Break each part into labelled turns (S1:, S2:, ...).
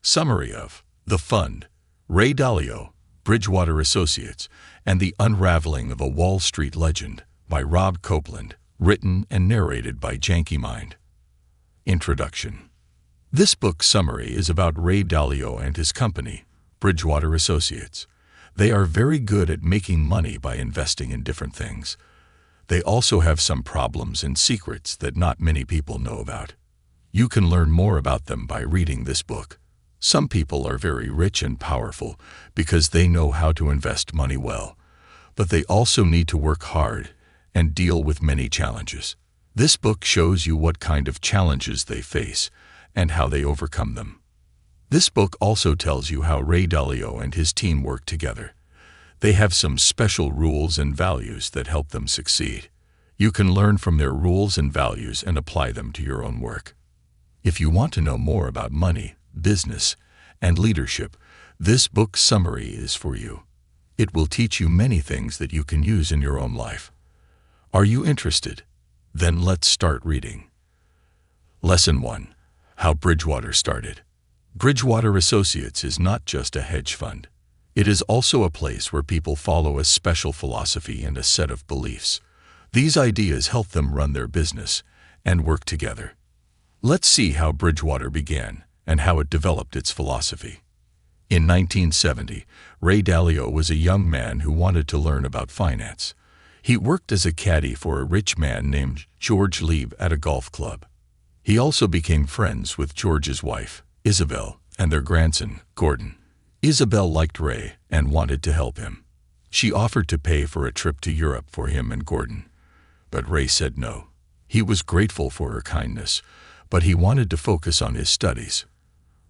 S1: Summary of The Fund, Ray Dalio, Bridgewater Associates, and the Unraveling of a Wall Street Legend by Rob Copeland, written and narrated by Janky Mind. Introduction. This book's summary is about Ray Dalio and his company, Bridgewater Associates. They are very good at making money by investing in different things. They also have some problems and secrets that not many people know about. You can learn more about them by reading this book. Some people are very rich and powerful because they know how to invest money well, but they also need to work hard and deal with many challenges. This book shows you what kind of challenges they face and how they overcome them. This book also tells you how Ray Dalio and his team work together. They have some special rules and values that help them succeed. You can learn from their rules and values and apply them to your own work. If you want to know more about money, business, and leadership, this book's summary is for you. It will teach you many things that you can use in your own life. Are you interested? Then let's start reading. Lesson 1. How Bridgewater Started. Bridgewater Associates is not just a hedge fund. It is also a place where people follow a special philosophy and a set of beliefs. These ideas help them run their business and work together. Let's see how Bridgewater began and how it developed its philosophy. In 1970, Ray Dalio was a young man who wanted to learn about finance. He worked as a caddy for a rich man named George Lieb at a golf club. He also became friends with George's wife, Isabel, and their grandson, Gordon. Isabel liked Ray and wanted to help him. She offered to pay for a trip to Europe for him and Gordon, but Ray said no. He was grateful for her kindness, but he wanted to focus on his studies.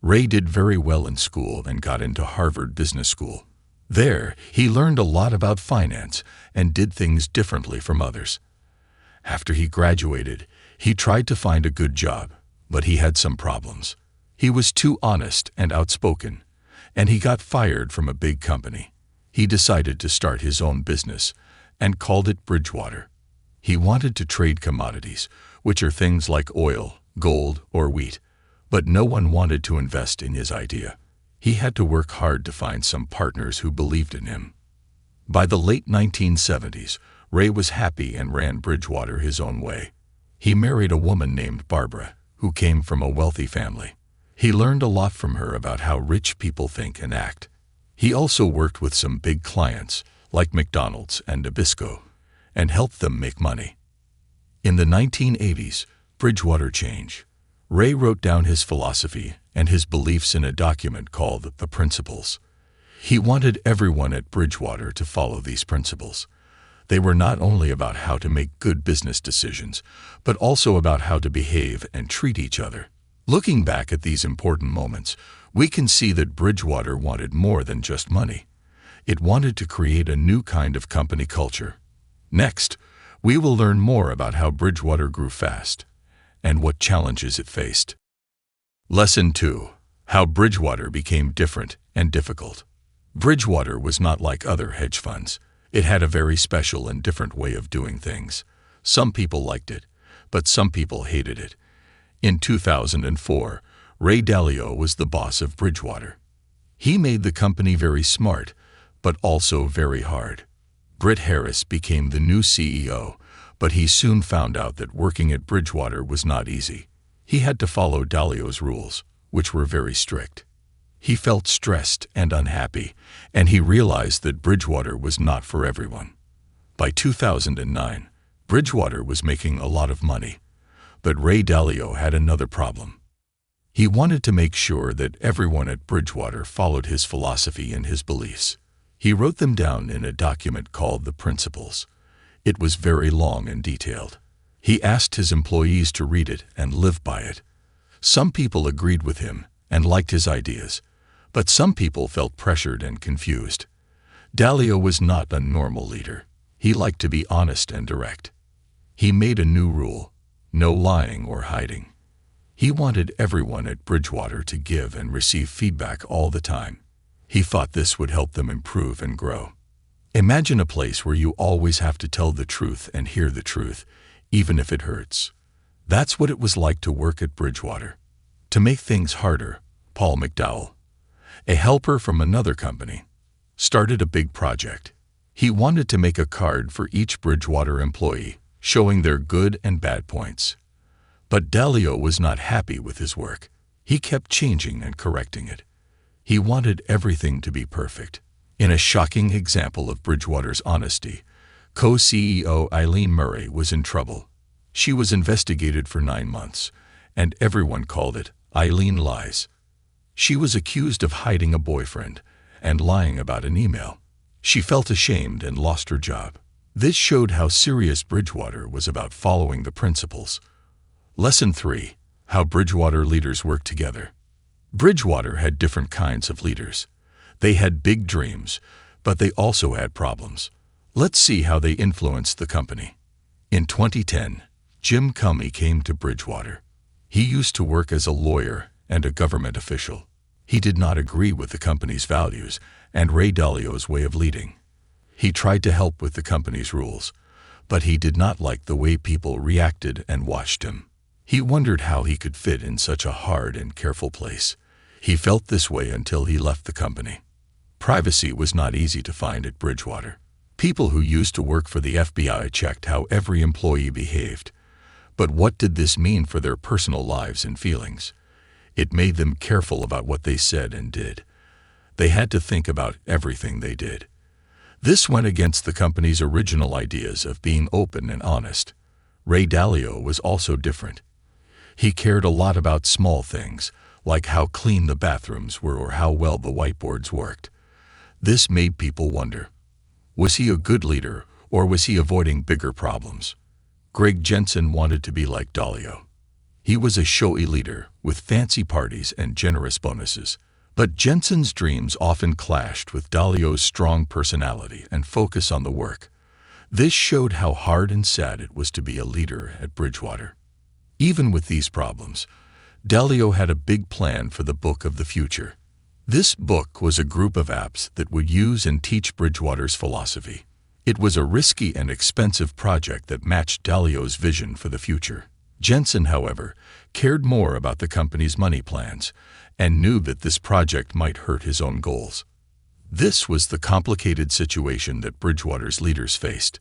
S1: Ray did very well in school and got into Harvard Business School. There, he learned a lot about finance and did things differently from others. After he graduated, he tried to find a good job, but he had some problems. He was too honest and outspoken, and he got fired from a big company. He decided to start his own business and called it Bridgewater. He wanted to trade commodities, which are things like oil, gold, or wheat, but no one wanted to invest in his idea. He had to work hard to find some partners who believed in him. By the late 1970s, Ray was happy and ran Bridgewater his own way. He married a woman named Barbara, who came from a wealthy family. He learned a lot from her about how rich people think and act. He also worked with some big clients, like McDonald's and Nabisco, and helped them make money. In the 1980s, Bridgewater changed. Ray wrote down his philosophy and his beliefs in a document called The Principles. He wanted everyone at Bridgewater to follow these principles. They were not only about how to make good business decisions, but also about how to behave and treat each other. Looking back at these important moments, we can see that Bridgewater wanted more than just money. It wanted to create a new kind of company culture. Next, we will learn more about how Bridgewater grew fast and what challenges it faced. Lesson 2. How Bridgewater became different and difficult. Bridgewater was not like other hedge funds. It had a very special and different way of doing things. Some people liked it, but some people hated it. In 2004, Ray Dalio was the boss of Bridgewater. He made the company very smart, but also very hard. Britt Harris became the new CEO, but he soon found out that working at Bridgewater was not easy. He had to follow Dalio's rules, which were very strict. He felt stressed and unhappy, and he realized that Bridgewater was not for everyone. By 2009, Bridgewater was making a lot of money, but Ray Dalio had another problem. He wanted to make sure that everyone at Bridgewater followed his philosophy and his beliefs. He wrote them down in a document called The Principles. It was very long and detailed. He asked his employees to read it and live by it. Some people agreed with him and liked his ideas, but some people felt pressured and confused. Dalio was not a normal leader. He liked to be honest and direct. He made a new rule: no lying or hiding. He wanted everyone at Bridgewater to give and receive feedback all the time. He thought this would help them improve and grow. Imagine a place where you always have to tell the truth and hear the truth, even if it hurts. That's what it was like to work at Bridgewater. To make things harder, Paul McDowell, a helper from another company, started a big project. He wanted to make a card for each Bridgewater employee, showing their good and bad points. But Dalio was not happy with his work. He kept changing and correcting it. He wanted everything to be perfect. In a shocking example of Bridgewater's honesty, co-CEO Eileen Murray was in trouble. She was investigated for 9 months, and everyone called it Eileen Lies. She was accused of hiding a boyfriend and lying about an email. She felt ashamed and lost her job. This showed how serious Bridgewater was about following the principles. Lesson 3. How Bridgewater leaders work together. Bridgewater had different kinds of leaders. They had big dreams, but they also had problems. Let's see how they influenced the company. In 2010, Jim Comey came to Bridgewater. He used to work as a lawyer and a government official. He did not agree with the company's values and Ray Dalio's way of leading. He tried to help with the company's rules, but he did not like the way people reacted and watched him. He wondered how he could fit in such a hard and careful place. He felt this way until he left the company. Privacy was not easy to find at Bridgewater. People who used to work for the FBI checked how every employee behaved. But what did this mean for their personal lives and feelings? It made them careful about what they said and did. They had to think about everything they did. This went against the company's original ideas of being open and honest. Ray Dalio was also different. He cared a lot about small things, like how clean the bathrooms were or how well the whiteboards worked. This made people wonder, was he a good leader or was he avoiding bigger problems? Greg Jensen wanted to be like Dalio. He was a showy leader with fancy parties and generous bonuses. But Jensen's dreams often clashed with Dalio's strong personality and focus on the work. This showed how hard and sad it was to be a leader at Bridgewater. Even with these problems, Dalio had a big plan for the book of the future. This book was a group of apps that would use and teach Bridgewater's philosophy. It was a risky and expensive project that matched Dalio's vision for the future. Jensen, however, cared more about the company's money plans and knew that this project might hurt his own goals. This was the complicated situation that Bridgewater's leaders faced.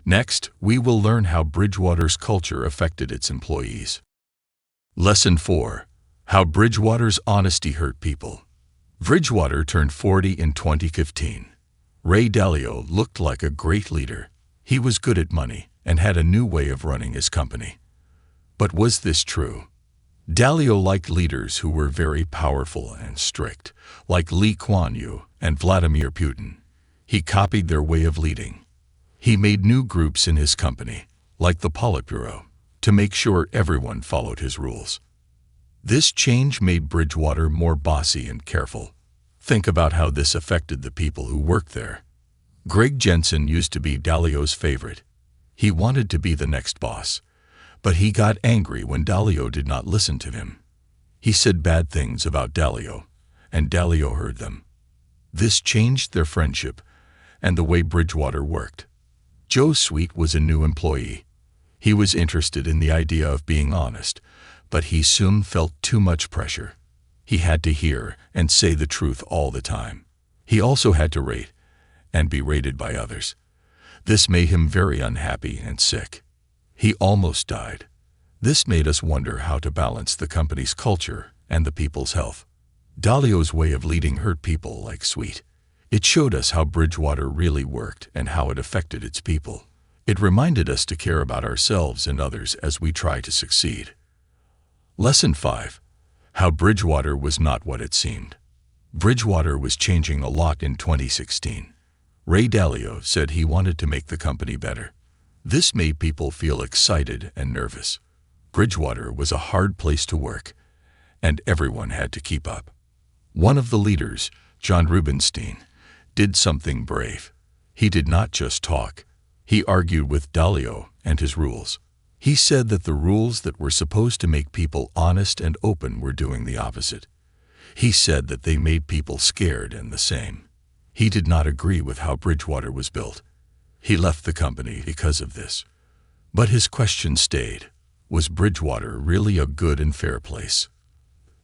S1: Next, we will learn how Bridgewater's culture affected its employees. Lesson 4. How Bridgewater's honesty hurt people. Bridgewater turned 40 in 2015. Ray Dalio looked like a great leader. He was good at money and had a new way of running his company. But was this true? Dalio liked leaders who were very powerful and strict, like Lee Kuan Yew and Vladimir Putin. He copied their way of leading. He made new groups in his company, like the Politburo, to make sure everyone followed his rules. This change made Bridgewater more bossy and careful. Think about how this affected the people who worked there. Greg Jensen used to be Dalio's favorite. He wanted to be the next boss. But he got angry when Dalio did not listen to him. He said bad things about Dalio, and Dalio heard them. This changed their friendship and the way Bridgewater worked. Joe Sweet was a new employee. He was interested in the idea of being honest, but he soon felt too much pressure. He had to hear and say the truth all the time. He also had to rate and be rated by others. This made him very unhappy and sick. He almost died. This made us wonder how to balance the company's culture and the people's health. Dalio's way of leading hurt people like Sweet. It showed us how Bridgewater really worked and how it affected its people. It reminded us to care about ourselves and others as we try to succeed. Lesson 5. How Bridgewater was not what it seemed. Bridgewater was changing a lot in 2016. Ray Dalio said he wanted to make the company better. This made people feel excited and nervous. Bridgewater was a hard place to work, and everyone had to keep up. One of the leaders, John Rubenstein, did something brave. He did not just talk. He argued with Dalio and his rules. He said that the rules that were supposed to make people honest and open were doing the opposite. He said that they made people scared and the same. He did not agree with how Bridgewater was built. He left the company because of this. But his question stayed. Was Bridgewater really a good and fair place?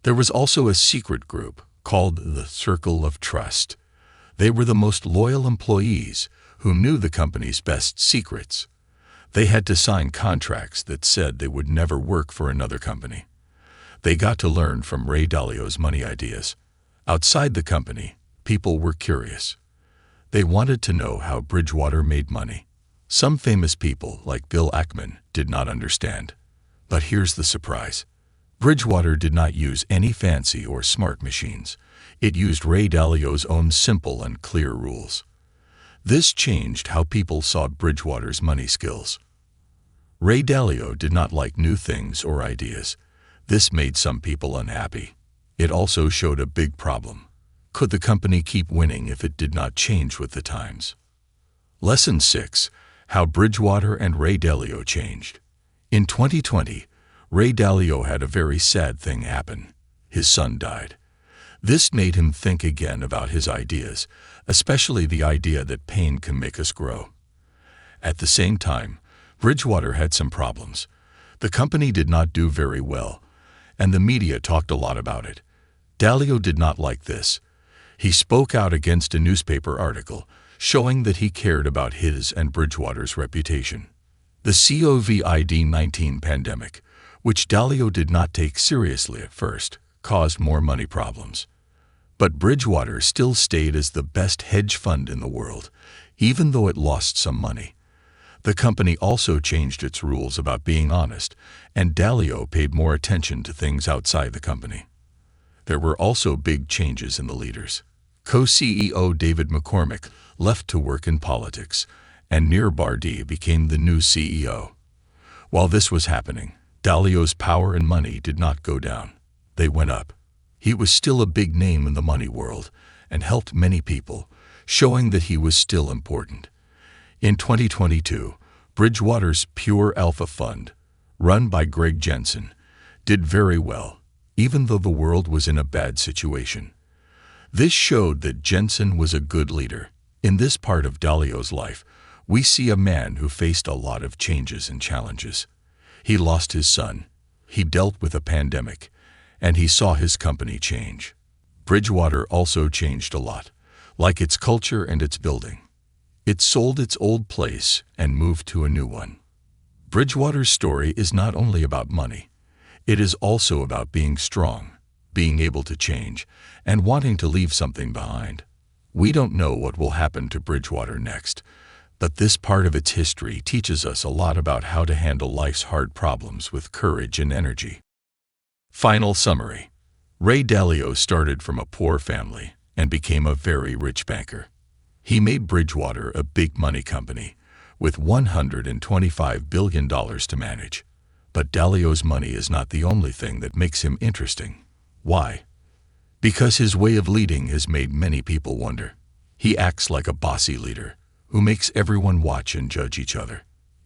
S1: There was also a secret group called the Circle of Trust. They were the most loyal employees who knew the company's best secrets. They had to sign contracts that said they would never work for another company. They got to learn from Ray Dalio's money ideas. Outside the company, people were curious. They wanted to know how Bridgewater made money. Some famous people, like Bill Ackman, did not understand. But here's the surprise. Bridgewater did not use any fancy or smart machines. It used Ray Dalio's own simple and clear rules. This changed how people saw Bridgewater's money skills. Ray Dalio did not like new things or ideas. This made some people unhappy. It also showed a big problem. Could the company keep winning if it did not change with the times? Lesson 6. How Bridgewater and Ray Dalio changed. In 2020, Ray Dalio had a very sad thing happen. His son died. This made him think again about his ideas, especially the idea that pain can make us grow. At the same time, Bridgewater had some problems. The company did not do very well, and the media talked a lot about it. Dalio did not like this. He spoke out against a newspaper article, showing that he cared about his and Bridgewater's reputation. The COVID-19 pandemic, which Dalio did not take seriously at first, caused more money problems. But Bridgewater still stayed as the best hedge fund in the world, even though it lost some money. The company also changed its rules about being honest, and Dalio paid more attention to things outside the company. There were also big changes in the leaders. Co-CEO David McCormick left to work in politics, and Nir Bardi became the new CEO. While this was happening, Dalio's power and money did not go down. They went up. He was still a big name in the money world and helped many people, showing that he was still important. In 2022, Bridgewater's Pure Alpha Fund, run by Greg Jensen, did very well, even though the world was in a bad situation. This showed that Jensen was a good leader. In this part of Dalio's life, we see a man who faced a lot of changes and challenges. He lost his son, he dealt with a pandemic, and he saw his company change. Bridgewater also changed a lot, like its culture and its building. It sold its old place and moved to a new one. Bridgewater's story is not only about money. It is also about being strong, being able to change, and wanting to leave something behind. We don't know what will happen to Bridgewater next, but this part of its history teaches us a lot about how to handle life's hard problems with courage and energy. Final summary. Ray Dalio started from a poor family and became a very rich banker. He made Bridgewater a big money company with $125 billion to manage. But Dalio's money is not the only thing that makes him interesting. Why? Because his way of leading has made many people wonder. He acts like a bossy leader who makes everyone watch and judge each other.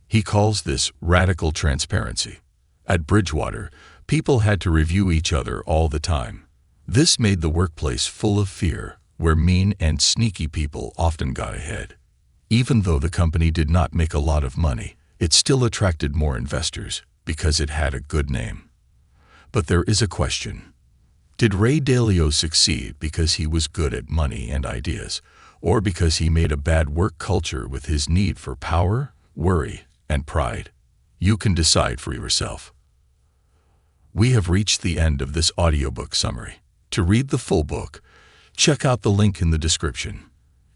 S1: He calls this radical transparency. At Bridgewater, people had to review each other all the time. This made the workplace full of fear, where mean and sneaky people often got ahead. Even though the company did not make a lot of money, it still attracted more investors because it had a good name. But there is a question. Did Ray Dalio succeed because he was good at money and ideas, or because he made a bad work culture with his need for power, worry, and pride? You can decide for yourself. We have reached the end of this audiobook summary. To read the full book, check out the link in the description.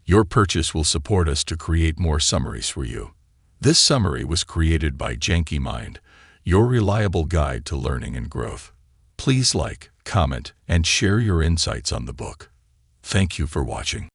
S1: Your purchase will support us to create more summaries for you. This summary was created by Janky Mind, your reliable guide to learning and growth. Please like, comment, and share your insights on the book. Thank you for watching.